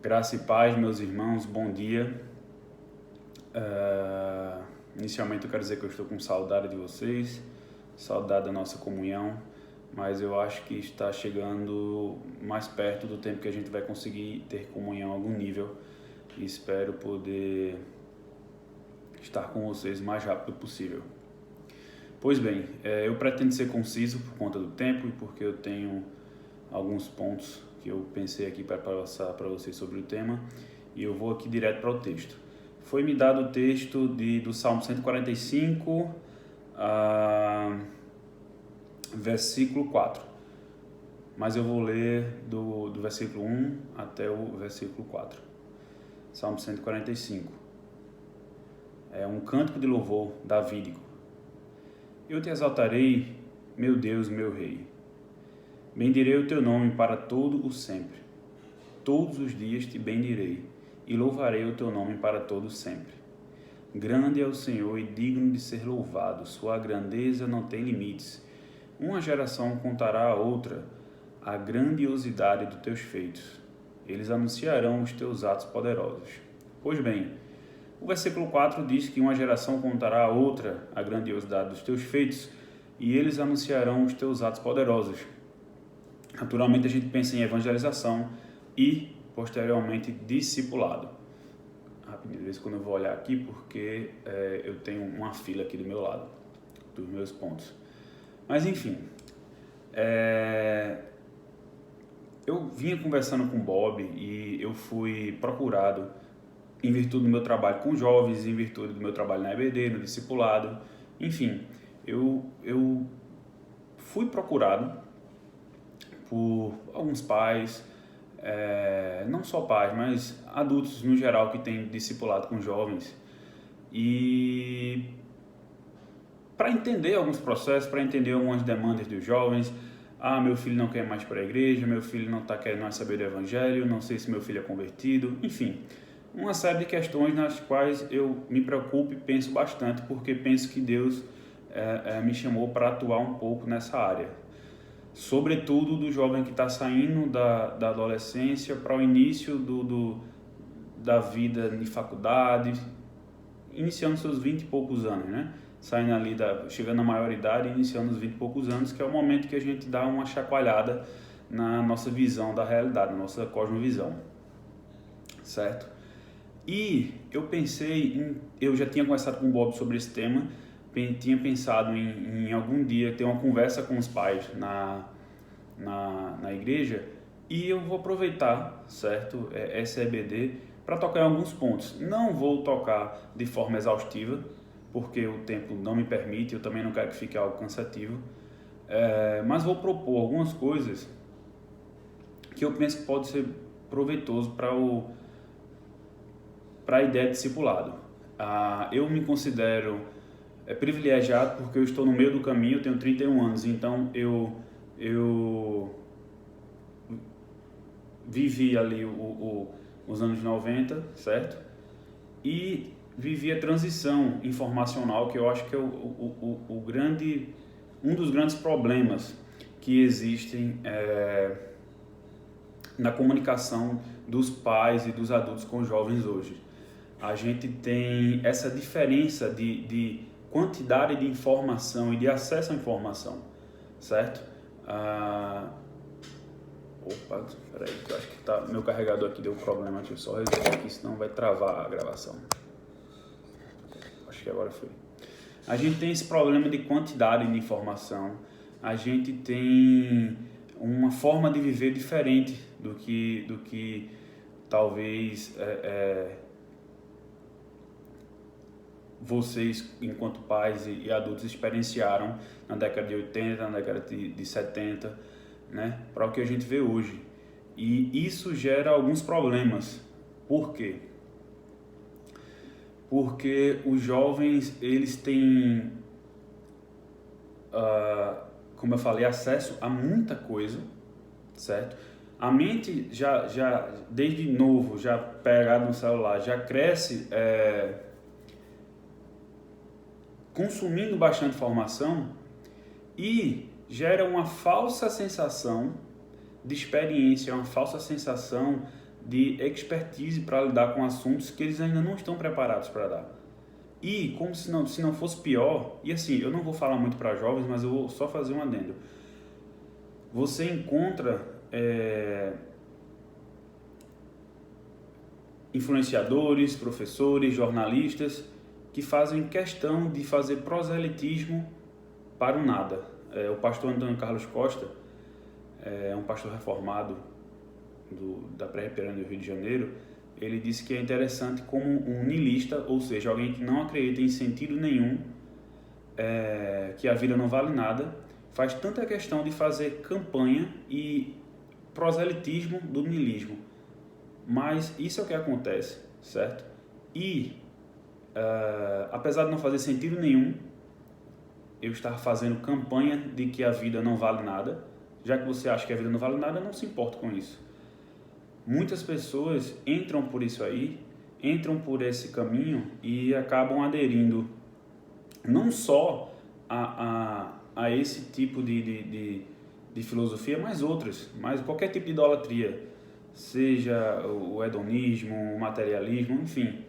Graça e paz, meus irmãos, bom dia. Inicialmente eu quero dizer que eu estou com saudade de vocês, saudade da nossa comunhão, mas eu acho que está chegando mais perto do tempo que a gente vai conseguir ter comunhão a algum nível e espero poder estar com vocês o mais rápido possível. Pois bem, eu pretendo ser conciso por conta do tempo e porque eu tenho alguns pontos que eu pensei aqui para passar para vocês sobre o tema, e eu vou aqui direto para o texto. Foi-me dado o texto do Salmo 145, versículo 4, mas eu vou ler do versículo 1 até o versículo 4. Salmo 145. É um cântico de louvor davídico. Eu te exaltarei, meu Deus, meu Rei. Bendirei o teu nome para todo o sempre. Todos os dias te bendirei e louvarei o teu nome para todo o sempre. Grande é o Senhor e digno de ser louvado, sua grandeza não tem limites. Uma geração contará a outra a grandiosidade dos teus feitos. Eles anunciarão os teus atos poderosos. Pois bem, o versículo 4 diz que uma geração contará a outra a grandiosidade dos teus feitos e eles anunciarão os teus atos poderosos. Naturalmente a gente pensa em evangelização e, posteriormente, discipulado. Rapidinho, de vez em quando eu vou olhar aqui porque eu tenho uma fila aqui do meu lado, dos meus pontos. Mas enfim, eu vinha conversando com o Bob e eu fui procurado em virtude do meu trabalho com jovens, em virtude do meu trabalho na EBD, no discipulado, enfim, eu fui procurado por alguns pais, não só pais, mas adultos no geral que têm discipulado com jovens, e para entender alguns processos, para entender algumas demandas dos jovens. Meu filho não quer mais para a igreja, meu filho não está querendo mais saber do evangelho, não sei se meu filho é convertido, enfim, uma série de questões nas quais eu me preocupo e penso bastante, porque penso que Deus me chamou para atuar um pouco nessa área. Sobretudo do jovem que está saindo da adolescência para o início da vida de faculdade, iniciando seus 20 e poucos anos, né? Saindo ali, chegando na maioridade e iniciando os 20 e poucos anos, que é o momento que a gente dá uma chacoalhada na nossa visão da realidade, na nossa cosmovisão, certo? E eu pensei, eu já tinha conversado com o Bob sobre esse tema, tinha pensado em algum dia ter uma conversa com os pais na igreja, e eu vou aproveitar, certo, essa EBD para tocar em alguns pontos. Não vou tocar de forma exaustiva, porque o tempo não me permite, eu também não quero que fique algo cansativo, mas vou propor algumas coisas que eu penso que pode ser proveitoso para a ideia de discipulado. Eu me considero privilegiado porque eu estou no meio do caminho, eu tenho 31 anos, então eu vivi ali os anos 90, certo? E vivi a transição informacional, que eu acho que é um dos grandes problemas que existem na comunicação dos pais e dos adultos com os jovens hoje. A gente tem essa diferença de quantidade de informação e de acesso à informação, certo? Opa, peraí, eu acho que meu carregador aqui deu problema aqui, eu só resolvo aqui, senão vai travar a gravação. Acho que agora foi. A gente tem esse problema de quantidade de informação, a gente tem uma forma de viver diferente do que talvez vocês, enquanto pais e adultos, experienciaram na década de 80, na década de 70, né, para o que a gente vê hoje. E isso gera alguns problemas. Por quê? Porque os jovens, eles têm, como eu falei, acesso a muita coisa, certo? A mente já desde novo, já pegado no celular, já cresce consumindo bastante informação e gera uma falsa sensação de experiência, uma falsa sensação de expertise para lidar com assuntos que eles ainda não estão preparados para dar. E, como se não fosse pior, e assim, eu não vou falar muito para jovens, mas eu vou só fazer um adendo. Você encontra influenciadores, professores, jornalistas que fazem questão de fazer proselitismo para o nada. O pastor Antônio Carlos Costa é um pastor reformado da Presbiteriana do Rio de Janeiro. Ele disse que é interessante como um niilista, ou seja, alguém que não acredita em sentido nenhum, que a vida não vale nada, faz tanta questão de fazer campanha e proselitismo do niilismo. Mas isso é o que acontece, certo? E, apesar de não fazer sentido nenhum, eu estar fazendo campanha de que a vida não vale nada, já que você acha que a vida não vale nada, não se importa com isso. Muitas pessoas entram por isso aí, entram por esse caminho e acabam aderindo não só a esse tipo de filosofia, mas outras, mas qualquer tipo de idolatria, seja o hedonismo, o materialismo, enfim,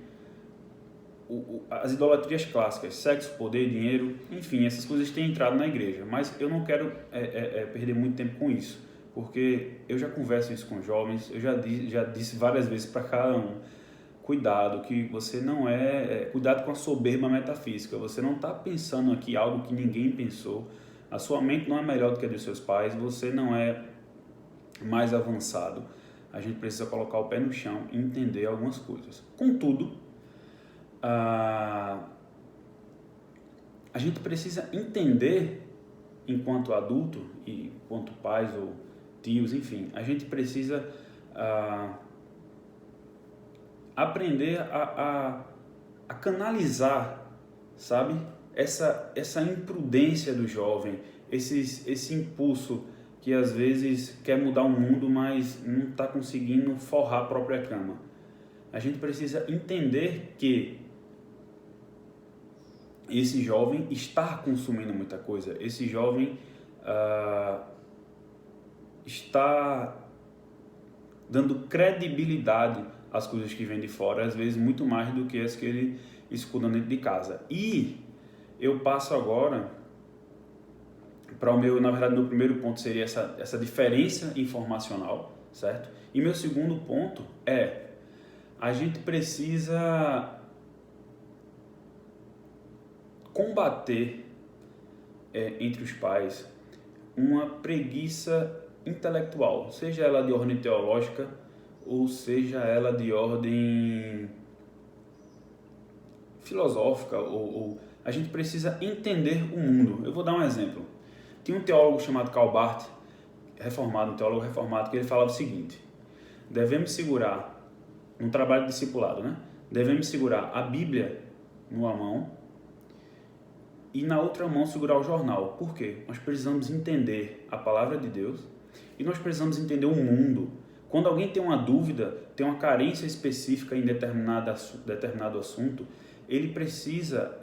as idolatrias clássicas, sexo, poder, dinheiro, enfim, essas coisas têm entrado na igreja, mas eu não quero perder muito tempo com isso, porque eu já converso isso com jovens, eu já disse várias vezes para cada um: cuidado, que você não cuidado com a soberba metafísica, você não está pensando aqui algo que ninguém pensou, a sua mente não é melhor do que a dos seus pais, você não é mais avançado. A gente precisa colocar o pé no chão e entender algumas coisas. Contudo, a gente precisa entender, enquanto adulto, e enquanto pais ou tios, enfim, a gente precisa aprender a canalizar, sabe? Essa imprudência do jovem, esse impulso que às vezes quer mudar o mundo, mas não está conseguindo forrar a própria cama. A gente precisa entender que esse jovem está consumindo muita coisa, esse jovem está dando credibilidade às coisas que vêm de fora, às vezes muito mais do que as que ele escuta dentro de casa. E eu passo agora para na verdade, meu primeiro ponto seria essa diferença informacional, certo? E meu segundo ponto a gente precisa combater entre os pais uma preguiça intelectual, seja ela de ordem teológica ou seja ela de ordem filosófica, ou a gente precisa entender o mundo. Eu vou dar um exemplo. Tinha um teólogo chamado Karl Barth, um teólogo reformado, que ele falava o seguinte: devemos segurar, num trabalho de discipulado, né? Devemos segurar a Bíblia numa mão e na outra mão segurar o jornal. Por quê? Nós precisamos entender a palavra de Deus e nós precisamos entender o mundo. Quando alguém tem uma dúvida, tem uma carência específica em determinado assunto, ele precisa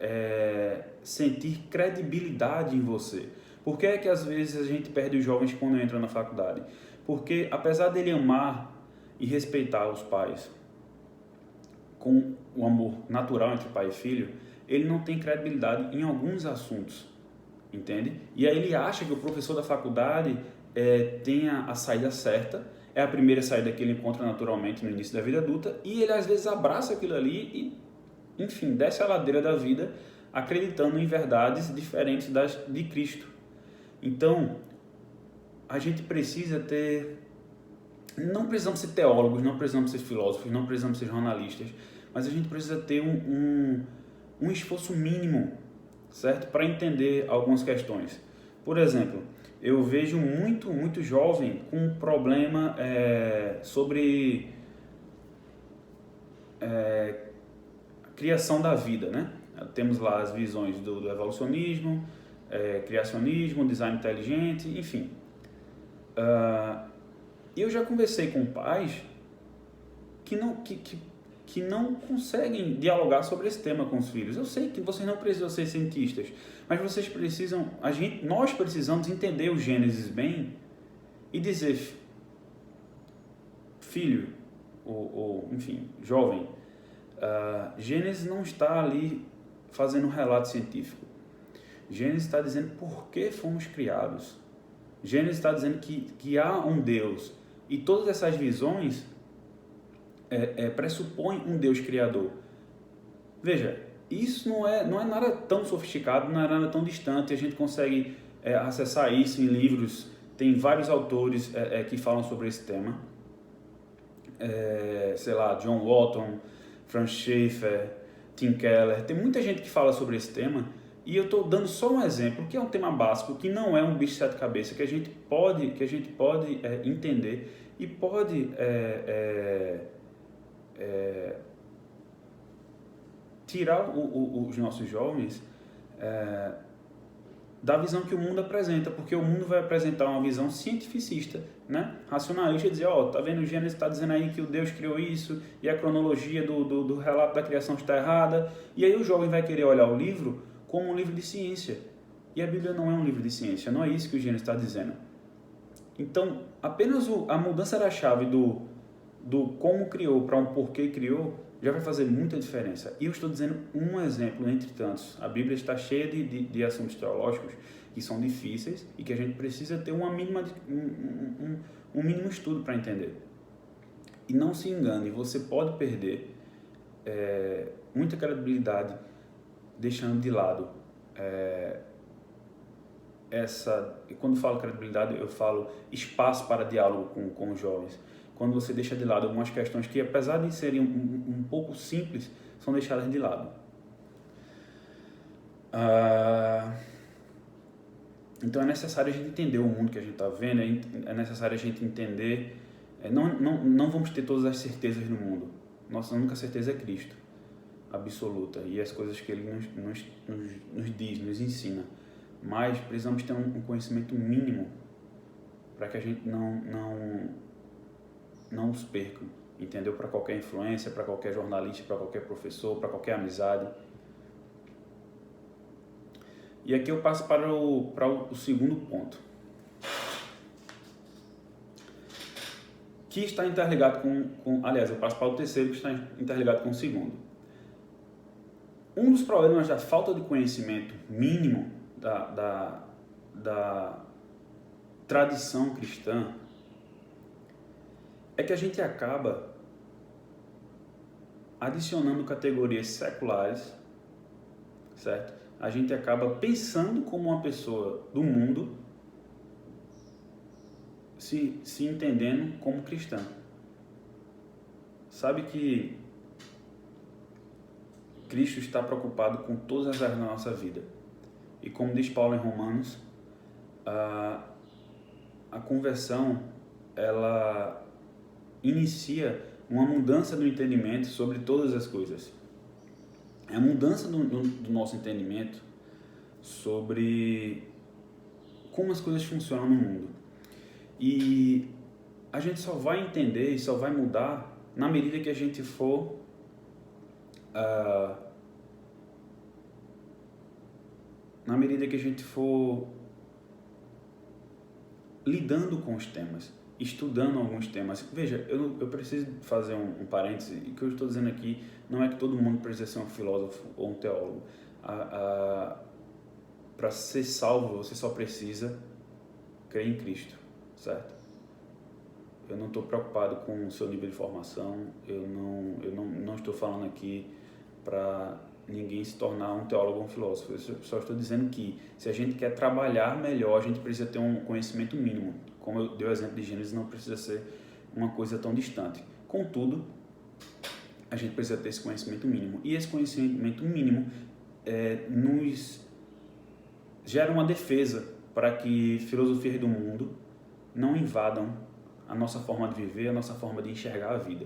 sentir credibilidade em você. Por que é que às vezes a gente perde os jovens quando entra na faculdade? Porque apesar dele amar e respeitar os pais com o amor natural entre pai e filho, ele não tem credibilidade em alguns assuntos, entende? E aí ele acha que o professor da faculdade tenha a saída certa, é a primeira saída que ele encontra naturalmente no início da vida adulta, e ele às vezes abraça aquilo ali e, enfim, desce a ladeira da vida acreditando em verdades diferentes das de Cristo. Então, a gente precisa não precisamos ser teólogos, não precisamos ser filósofos, não precisamos ser jornalistas, mas a gente precisa ter um esforço mínimo, certo? Para entender algumas questões. Por exemplo, eu vejo muito jovem com um problema sobre criação da vida, né? Temos lá as visões do evolucionismo, criacionismo, design inteligente, enfim. Eu já conversei com pais que não conseguem dialogar sobre esse tema com os filhos. Eu sei que vocês não precisam ser cientistas, mas vocês precisam, nós precisamos entender o Gênesis bem e dizer: filho, enfim, jovem, Gênesis não está ali fazendo um relato científico. Gênesis está dizendo por que fomos criados. Gênesis está dizendo que há um Deus. E todas essas visões pressupõem um Deus criador. Veja, isso não é nada tão sofisticado, não é nada tão distante. A gente consegue acessar isso em livros. Tem vários autores que falam sobre esse tema. Sei lá, John Walton, Franz Schaeffer, Tim Keller. Tem muita gente que fala sobre esse tema. E eu estou dando só um exemplo, que é um tema básico, que não é um bicho de sete cabeças, que a gente pode entender e pode tirar os nossos jovens da visão que o mundo apresenta, porque o mundo vai apresentar uma visão cientificista, né? Racionalista, e dizer, tá vendo, o Gênesis está dizendo aí que o Deus criou isso, e a cronologia do relato da criação está errada, e aí o jovem vai querer olhar o livro como um livro de ciência. E a Bíblia não é um livro de ciência, não é isso que o Gênesis está dizendo. Então, apenas a mudança da chave do como criou para um porquê criou, já vai fazer muita diferença. E eu estou dizendo um exemplo entre tantos. A Bíblia está cheia de assuntos teológicos que são difíceis e que a gente precisa ter um mínimo estudo para entender. E não se engane, você pode perder muita credibilidade deixando de lado quando falo credibilidade, eu falo espaço para diálogo com os jovens. Quando você deixa de lado algumas questões que, apesar de serem um pouco simples, são deixadas de lado. Então é necessário a gente entender o mundo que a gente está vendo, é necessário a gente entender. Não vamos ter todas as certezas no mundo. Nossa única certeza é Cristo, absoluta, e as coisas que Ele nos diz, nos ensina. Mas precisamos ter um conhecimento mínimo para que a gente não os perca, entendeu? Para qualquer influência, para qualquer jornalista, para qualquer professor, para qualquer amizade. E aqui eu passo para o segundo ponto, que está interligado aliás, eu passo para o terceiro, que está interligado com o segundo. Um dos problemas da falta de conhecimento mínimo da tradição cristã é que a gente acaba adicionando categorias seculares, certo? A gente acaba pensando como uma pessoa do mundo, se entendendo como cristã. Sabe que Cristo está preocupado com todas as áreas da nossa vida. E como diz Paulo em Romanos, a conversão, ela inicia uma mudança do entendimento sobre todas as coisas. É a mudança do nosso entendimento sobre como as coisas funcionam no mundo. E a gente só vai entender e só vai mudar na medida que a gente for lidando com os temas, estudando alguns temas. Veja, eu preciso fazer um parêntese, e o que eu estou dizendo aqui não é que todo mundo precisa ser um filósofo ou um teólogo. Para ser salvo, você só precisa crer em Cristo, certo? Eu não estou preocupado com o seu nível de formação, eu não estou falando aqui para ninguém se tornar um teólogo ou um filósofo. Eu só estou dizendo que se a gente quer trabalhar melhor, a gente precisa ter um conhecimento mínimo. Como eu dei o exemplo de Gênesis, não precisa ser uma coisa tão distante. Contudo, a gente precisa ter esse conhecimento mínimo. E esse conhecimento mínimo nos gera uma defesa para que filosofias do mundo não invadam a nossa forma de viver, a nossa forma de enxergar a vida.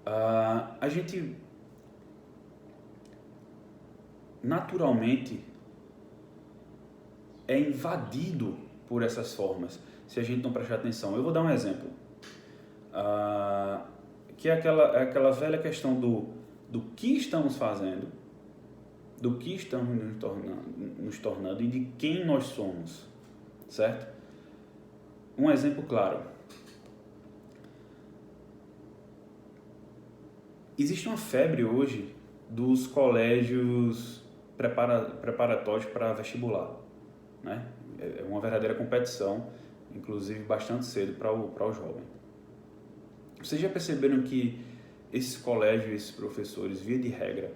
A gente naturalmente é invadido por essas formas se a gente não prestar atenção. Eu vou dar um exemplo, que é aquela velha questão do que estamos fazendo, do que estamos nos tornando e de quem nós somos, certo? Um exemplo claro. Existe uma febre hoje dos colégios preparatórios para vestibular, né? É uma verdadeira competição, inclusive bastante cedo para o jovem. Vocês já perceberam que esses colégios, esses professores, via de regra,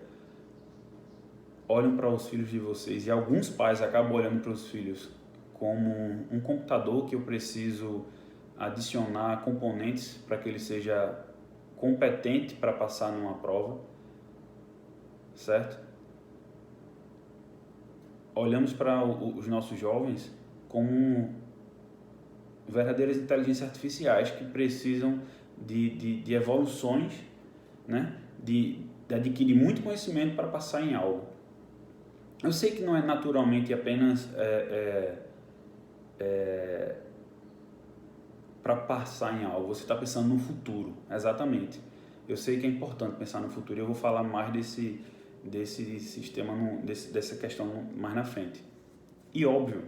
olham para os filhos de vocês e alguns pais acabam olhando para os filhos como um computador que eu preciso adicionar componentes para que ele seja competente para passar numa prova, certo? Olhamos para os nossos jovens como verdadeiras inteligências artificiais que precisam de evoluções, né? de adquirir muito conhecimento para passar em algo. Eu sei que não é naturalmente apenas para passar em algo, você está pensando no futuro, exatamente. Eu sei que é importante pensar no futuro e eu vou falar mais desse sistema, dessa questão mais na frente. E óbvio,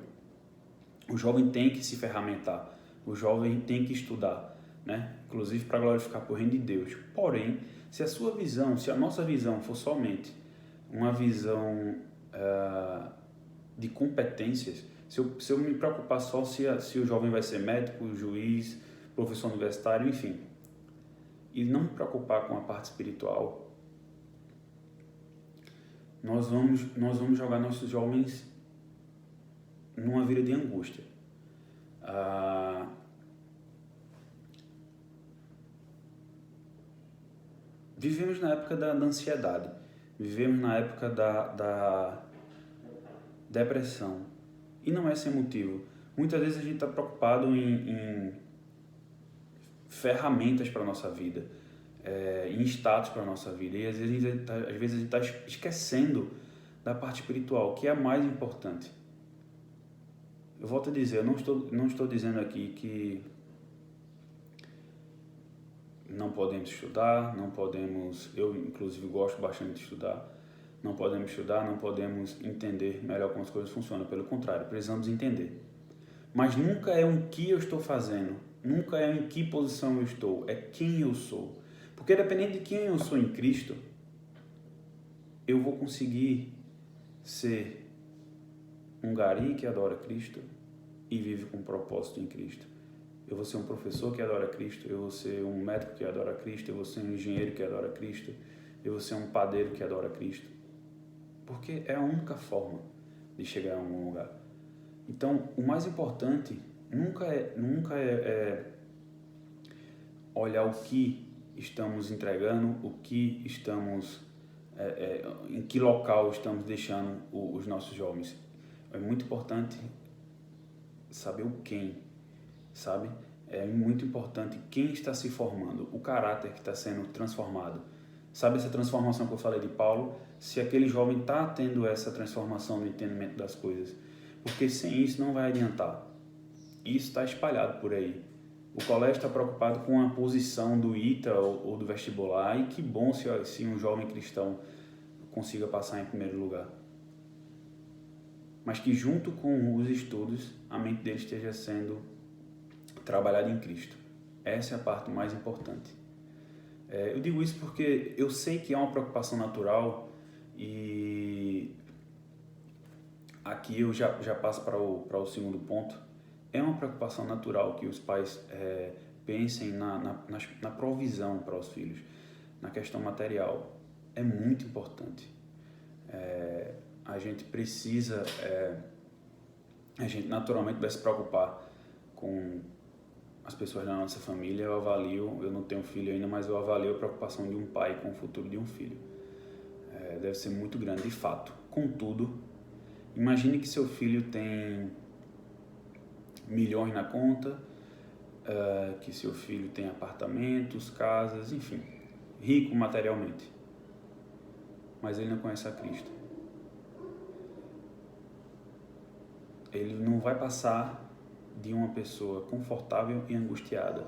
o jovem tem que se ferramentar, o jovem tem que estudar, né? Inclusive para glorificar o reino de Deus. Porém, se a sua visão, se a nossa visão for somente uma visão de competências, se eu me preocupar só se o jovem vai ser médico, juiz, professor universitário, enfim, e não me preocupar com a parte espiritual, nós vamos jogar nossos jovens numa vida de angústia. Vivemos na época da ansiedade, vivemos na época da depressão, e não é sem motivo. Muitas vezes a gente está preocupado em ferramentas para a nossa vida, em status para a nossa vida, e às vezes a gente está esquecendo da parte espiritual, que é a mais importante. Eu volto a dizer, eu não estou dizendo aqui que não podemos estudar, eu inclusive gosto bastante de estudar, não podemos estudar, não podemos entender melhor como as coisas funcionam, pelo contrário, precisamos entender. Mas nunca é o que eu estou fazendo, nunca é em que posição eu estou, é quem eu sou. Porque dependendo de quem eu sou em Cristo, eu vou conseguir ser um gari que adora Cristo e vive com propósito em Cristo. Eu vou ser um professor que adora Cristo, eu vou ser um médico que adora Cristo, eu vou ser um engenheiro que adora Cristo, eu vou ser um padeiro que adora Cristo. Porque é a única forma de chegar a algum lugar. Então, o mais importante nunca é olhar o que estamos entregando, o que estamos, em que local estamos deixando os nossos jovens. É muito importante saber o quem, sabe? É muito importante quem está se formando, o caráter que está sendo transformado. Sabe essa transformação que eu falei de Paulo? Se aquele jovem está tendo essa transformação no entendimento das coisas. Porque sem isso não vai adiantar. Isso está espalhado por aí. O colégio está preocupado com a posição do ITA ou do vestibular, e que bom se um jovem cristão consiga passar em primeiro lugar. Mas que junto com os estudos, a mente dele esteja sendo trabalhada em Cristo. Essa é a parte mais importante. Eu digo isso porque eu sei que é uma preocupação natural, e aqui eu já passo para o segundo ponto. É uma preocupação natural que os pais pensem na provisão para os filhos, na questão material. É muito importante. A gente precisa, a gente naturalmente vai se preocupar com as pessoas da nossa família. Eu não tenho filho ainda, mas eu avalio a preocupação de um pai com o futuro de um filho. Deve ser muito grande, de fato. Contudo, imagine que seu filho tem milhões na conta, que seu filho tem apartamentos, casas, enfim, rico materialmente, mas ele não conhece a Cristo. Ele não vai passar de uma pessoa confortável e angustiada,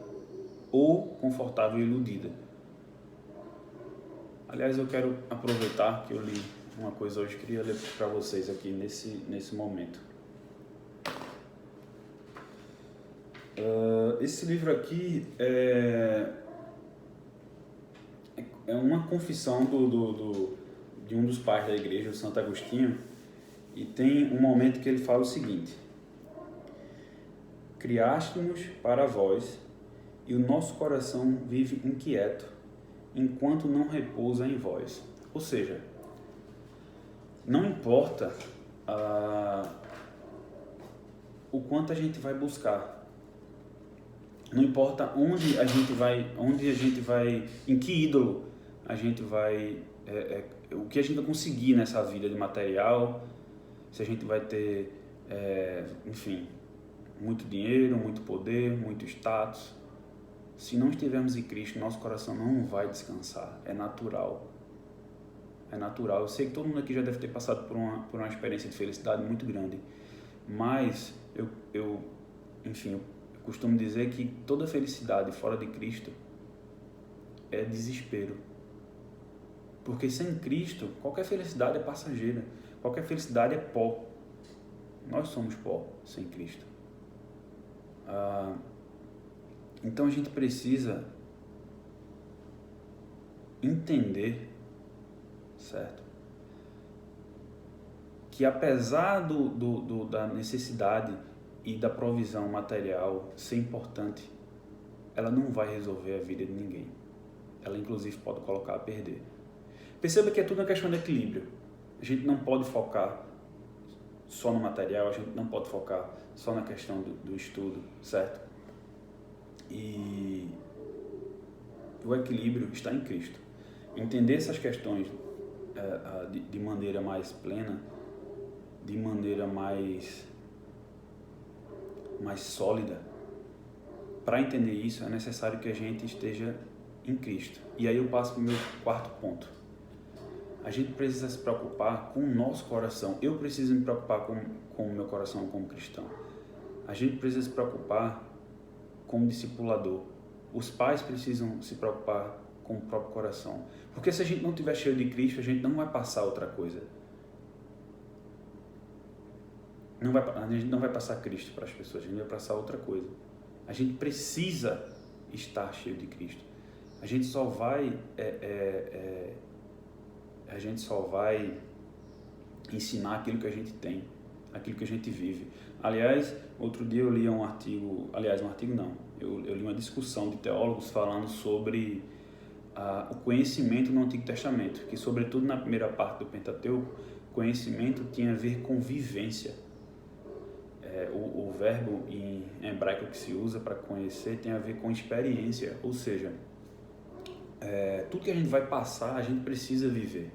ou confortável e iludida. Aliás, eu quero aproveitar que eu li uma coisa hoje, queria ler para vocês aqui nesse momento. Esse livro aqui é uma confissão de um dos pais da igreja, o Santo Agostinho, e tem um momento que ele fala o seguinte: criaste-nos para vós, e o nosso coração vive inquieto, enquanto não repousa em vós. Ou seja, não importa o quanto a gente vai buscar, não importa onde a gente vai, em que ídolo a gente vai, o que a gente vai conseguir nessa vida de material, se a gente vai ter, enfim, muito dinheiro, muito poder, muito status. Se não estivermos em Cristo, nosso coração não vai descansar. É natural. É natural. Eu sei que todo mundo aqui já deve ter passado por uma experiência de felicidade muito grande. Mas eu costumo dizer que toda felicidade fora de Cristo é desespero. Porque sem Cristo, qualquer felicidade é passageira. Qualquer felicidade é pó. Nós somos pó sem Cristo. Então a gente precisa entender, certo? Que apesar da necessidade e da provisão material ser importante, ela não vai resolver a vida de ninguém. Ela inclusive pode colocar a perder. Perceba que é tudo uma questão de equilíbrio. A gente não pode focar só no material, a gente não pode focar só na questão do estudo, certo? E o equilíbrio está em Cristo. Entender essas questões de maneira mais plena, de maneira mais sólida, para entender isso é necessário que a gente esteja em Cristo. E aí eu passo para o meu quarto ponto. A gente precisa se preocupar com o nosso coração. Eu preciso me preocupar com o meu coração como cristão. A gente precisa se preocupar como discipulador. Os pais precisam se preocupar com o próprio coração. Porque se a gente não estiver cheio de Cristo, a gente não vai passar outra coisa. A gente não vai passar Cristo para as pessoas, a gente vai passar outra coisa. A gente precisa estar cheio de Cristo. A gente só vai ensinar aquilo que a gente tem, aquilo que a gente vive. Aliás, outro dia eu li um artigo não, eu li uma discussão de teólogos falando sobre o conhecimento no Antigo Testamento, que sobretudo na primeira parte do Pentateuco, conhecimento tinha a ver com vivência. O verbo em hebraico que se usa para conhecer tem a ver com experiência, ou seja, tudo que a gente vai passar, a gente precisa viver.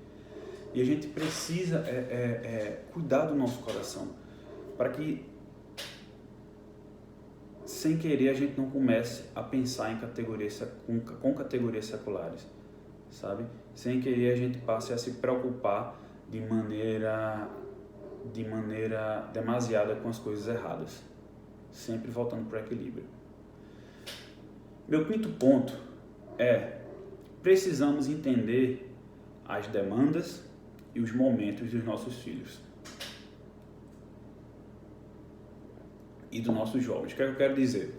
E a gente precisa cuidar do nosso coração, para que, sem querer, a gente não comece a pensar com categorias seculares, sabe? Sem querer, a gente passe a se preocupar de maneira demasiada com as coisas erradas, sempre voltando para o equilíbrio. Meu quinto ponto precisamos entender as demandas e os momentos dos nossos filhos e dos nossos jovens. O que é que eu quero dizer?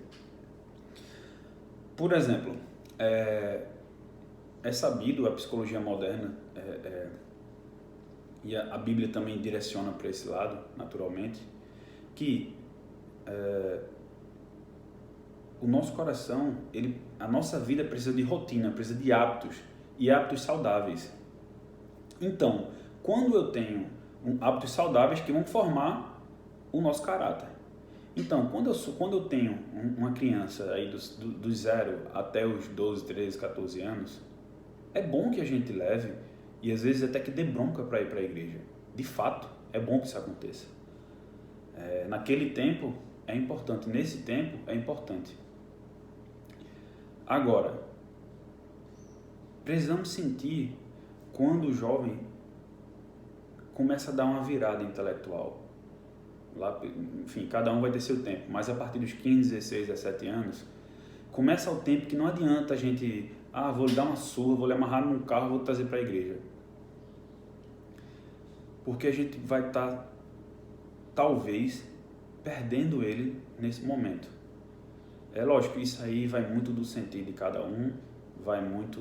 Por exemplo, é sabido, a psicologia moderna e a Bíblia também direciona para esse lado, naturalmente, que o nosso coração, a nossa vida precisa de rotina, precisa de hábitos, e hábitos saudáveis. Então, quando eu tenho hábitos saudáveis que vão formar o nosso caráter. Então, quando eu tenho uma criança aí dos 0 até os 12, 13, 14 anos, é bom que a gente leve, e às vezes até que dê bronca para ir para a igreja. De fato, é bom que isso aconteça. Naquele tempo é importante, nesse tempo é importante. Agora, precisamos sentir quando o jovem começa a dar uma virada intelectual. Enfim, cada um vai ter seu tempo, mas a partir dos 15, 16, 17 anos, começa o tempo que não adianta a gente, vou lhe dar uma surra, vou lhe amarrar num carro, vou trazer para a igreja. Porque a gente vai estar, talvez, perdendo ele nesse momento. É lógico que isso aí vai muito do sentido de cada um, vai muito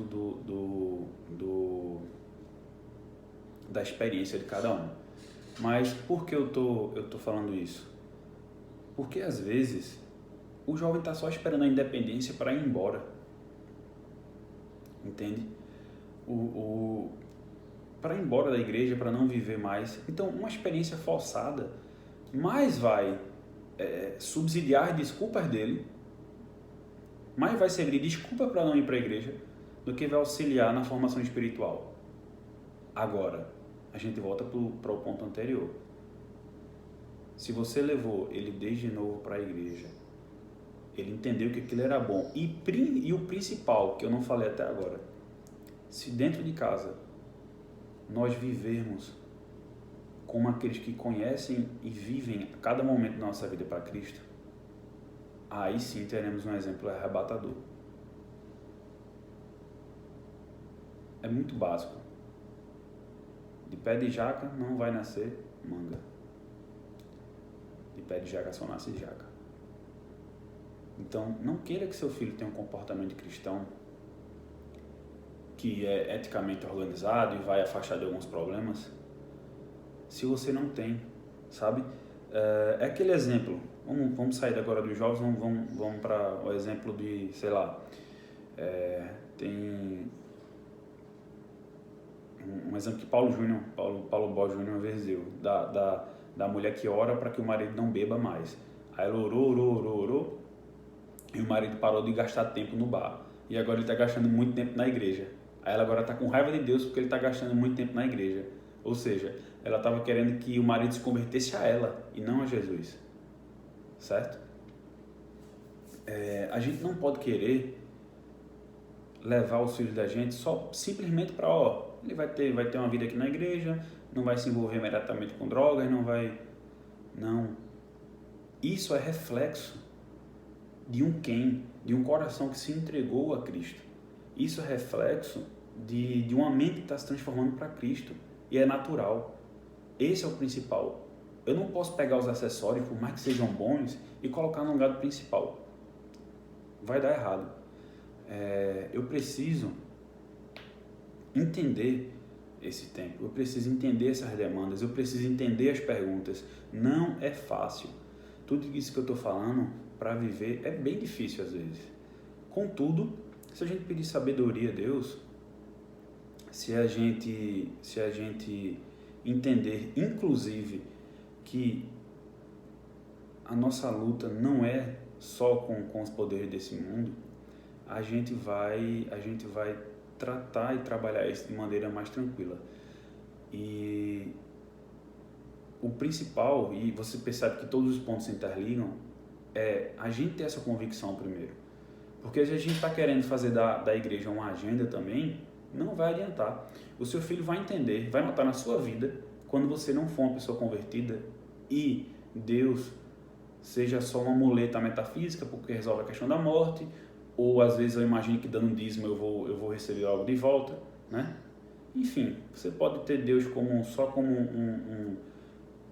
da experiência de cada um. Mas por que eu tô falando isso? Porque às vezes o jovem está só esperando a independência para ir embora. Entende? Para ir embora da igreja, para não viver mais. Então, uma experiência forçada mais vai subsidiar desculpas dele, mais vai servir de desculpa para não ir para a igreja, do que vai auxiliar na formação espiritual. Agora, a gente volta para o ponto anterior. Se você levou ele desde novo para a igreja, ele entendeu que aquilo era bom. E o principal, que eu não falei até agora, se dentro de casa nós vivermos como aqueles que conhecem e vivem a cada momento da nossa vida para Cristo, aí sim teremos um exemplo arrebatador. É muito básico. De pé de jaca não vai nascer manga. De pé de jaca só nasce jaca. Então, não queira que seu filho tenha um comportamento cristão que é eticamente organizado e vai afastar de alguns problemas, se você não tem, sabe? É aquele exemplo. Vamos sair agora dos jovens, vamos para o exemplo de, sei lá, tem um exemplo que Paulo Bosch Júnior uma vez deu, da mulher que ora para que o marido não beba mais. Aí ela orou, e o marido parou de gastar tempo no bar. E agora ele está gastando muito tempo na igreja. Aí ela agora está com raiva de Deus porque ele está gastando muito tempo na igreja. Ou seja, ela estava querendo que o marido se convertesse a ela e não a Jesus. Certo? A gente não pode querer levar os filhos da gente só simplesmente para, ele vai ter uma vida aqui na igreja, não vai se envolver imediatamente com drogas, não vai... Não. Isso é reflexo de um coração que se entregou a Cristo. Isso é reflexo de uma mente que está se transformando para Cristo. E é natural. Esse é o principal. Eu não posso pegar os acessórios, por mais que sejam bons, e colocar no lugar do principal. Vai dar errado. Eu preciso entender esse tempo. Eu preciso entender essas demandas. Eu preciso entender as perguntas. Não é fácil. Tudo isso que eu estou falando, para viver, é bem difícil às vezes. Contudo, se a gente pedir sabedoria a Deus, se a gente entender, inclusive, que a nossa luta não é só com os poderes desse mundo, a gente vai tratar e trabalhar isso de maneira mais tranquila. E o principal, e você percebe que todos os pontos se interligam, é a gente ter essa convicção primeiro. Porque se a gente está querendo fazer da igreja uma agenda também, não vai adiantar. O seu filho vai entender, vai notar na sua vida, quando você não for uma pessoa convertida e Deus seja só uma muleta metafísica porque resolve a questão da morte, ou às vezes eu imagino que dando um dízimo eu vou receber algo de volta, né? Enfim, você pode ter Deus só como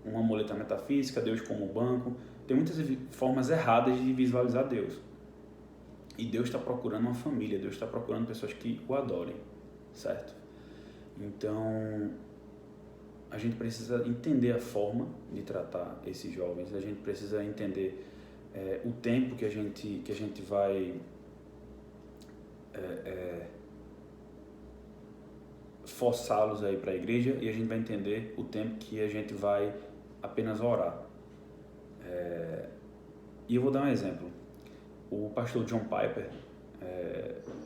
uma muleta metafísica, Deus como banco. Tem muitas formas erradas de visualizar Deus. E Deus está procurando uma família, Deus está procurando pessoas que o adorem, certo? Então, a gente precisa entender a forma de tratar esses jovens, a gente precisa entender o tempo que a gente vai forçá-los a ir para a igreja, e a gente vai entender o tempo que a gente vai apenas orar. E eu vou dar um exemplo. O pastor John Piper,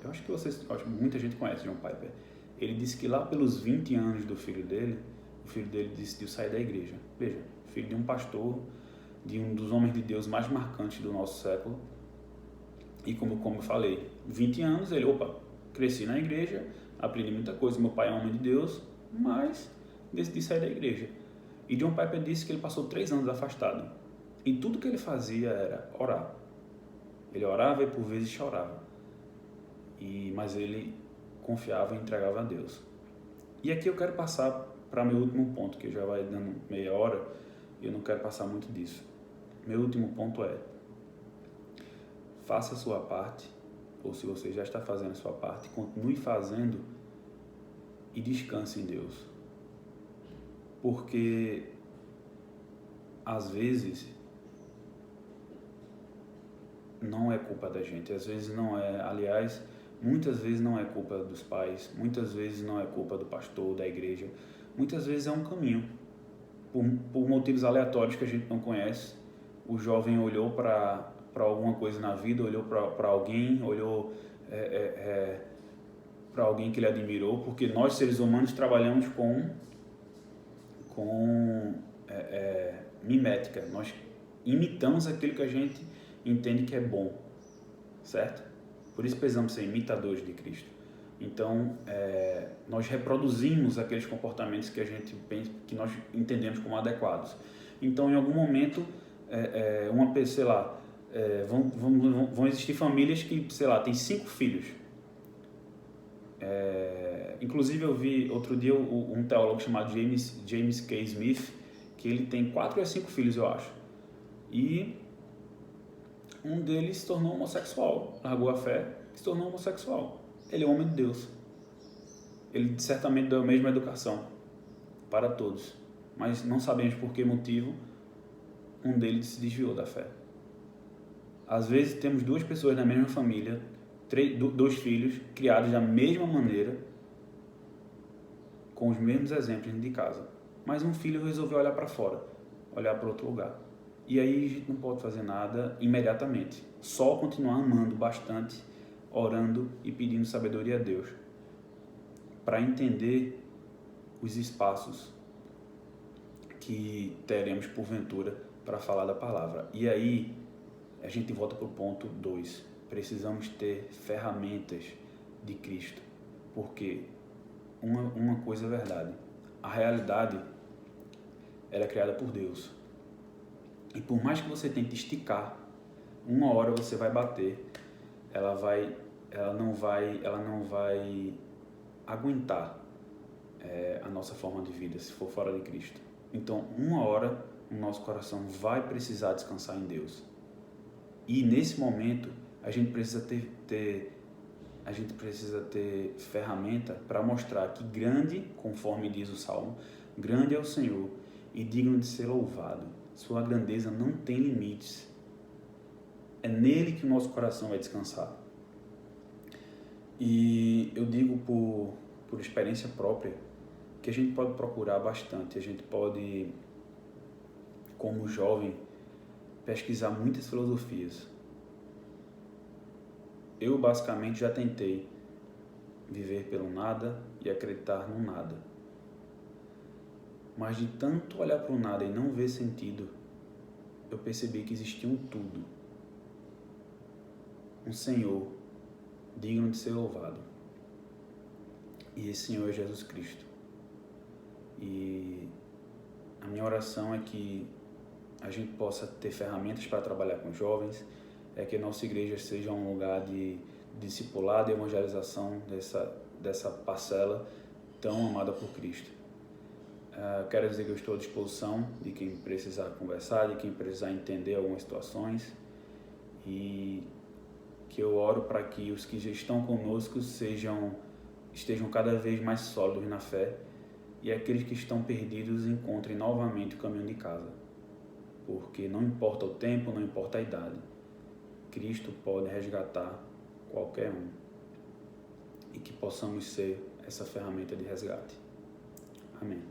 eu acho que muita gente conhece John Piper. Ele disse que lá pelos 20 anos do filho dele, o filho dele decidiu sair da igreja. Veja, filho de um pastor, de um dos homens de Deus mais marcantes do nosso século. E como eu falei, 20 anos, ele, cresci na igreja, aprendi muita coisa, meu pai é homem de Deus, mas decidi sair da igreja. E John Piper disse que ele passou 3 anos afastado. E tudo que ele fazia era orar. Ele orava e por vezes chorava. Mas ele confiava e entregava a Deus. E aqui eu quero passar para meu último ponto, que já vai dando meia hora, e eu não quero passar muito disso. Meu último ponto é: faça a sua parte ou se você já está fazendo a sua parte, continue fazendo e descanse em Deus. Porque, às vezes, não é culpa da gente, às vezes não é, aliás, muitas vezes não é culpa dos pais, muitas vezes não é culpa do pastor, da igreja, muitas vezes é um caminho, por motivos aleatórios que a gente não conhece. O jovem olhou para alguma coisa na vida, olhou para alguém, olhou para alguém que ele admirou, porque nós seres humanos trabalhamos com mimética, nós imitamos aquilo que a gente entende que é bom, certo? Por isso precisamos ser imitadores de Cristo. Então, nós reproduzimos aqueles comportamentos que a gente pensa, que nós entendemos como adequados. Então, em algum momento, uma pessoa, sei lá, vão existir famílias que, sei lá, tem 5 filhos. Inclusive, eu vi outro dia um teólogo chamado James K. Smith, que ele tem 4 ou 5 filhos, eu acho. E um deles se tornou homossexual, largou a fé, se tornou homossexual. Ele é um homem de Deus. Ele certamente deu a mesma educação para todos, mas não sabemos por que motivo um deles se desviou da fé. Às vezes temos 2 pessoas na mesma família, 2 filhos, criados da mesma maneira, com os mesmos exemplos dentro de casa, mas um filho resolveu olhar para fora, olhar para outro lugar. E aí a gente não pode fazer nada imediatamente, só continuar amando bastante, orando e pedindo sabedoria a Deus, para entender os espaços que teremos porventura para falar da palavra. E aí a gente volta para o ponto 2, precisamos ter ferramentas de Cristo, porque uma coisa é verdade, a realidade ela é criada por Deus, e por mais que você tente esticar, uma hora você vai bater, ela não vai aguentar a nossa forma de vida se for fora de Cristo. Então, uma hora o nosso coração vai precisar descansar em Deus. E nesse momento a gente precisa ter ferramenta para mostrar que grande, conforme diz o Salmo, grande é o Senhor e digno de ser louvado. Sua grandeza não tem limites. É nele que o nosso coração vai descansar. E eu digo por experiência própria que a gente pode procurar bastante, a gente pode, como jovem, pesquisar muitas filosofias. Eu basicamente já tentei viver pelo nada e acreditar no nada. Mas de tanto olhar para o nada e não ver sentido, eu percebi que existia um tudo. Um Senhor digno de ser louvado. E esse Senhor é Jesus Cristo. E a minha oração é que a gente possa ter ferramentas para trabalhar com jovens, é que a nossa igreja seja um lugar de discipulado e evangelização dessa parcela tão amada por Cristo. Quero dizer que eu estou à disposição de quem precisar conversar, de quem precisar entender algumas situações, e que eu oro para que os que já estão conosco estejam cada vez mais sólidos na fé, e aqueles que estão perdidos encontrem novamente o caminho de casa. Porque não importa o tempo, não importa a idade, Cristo pode resgatar qualquer um, e que possamos ser essa ferramenta de resgate. Amém.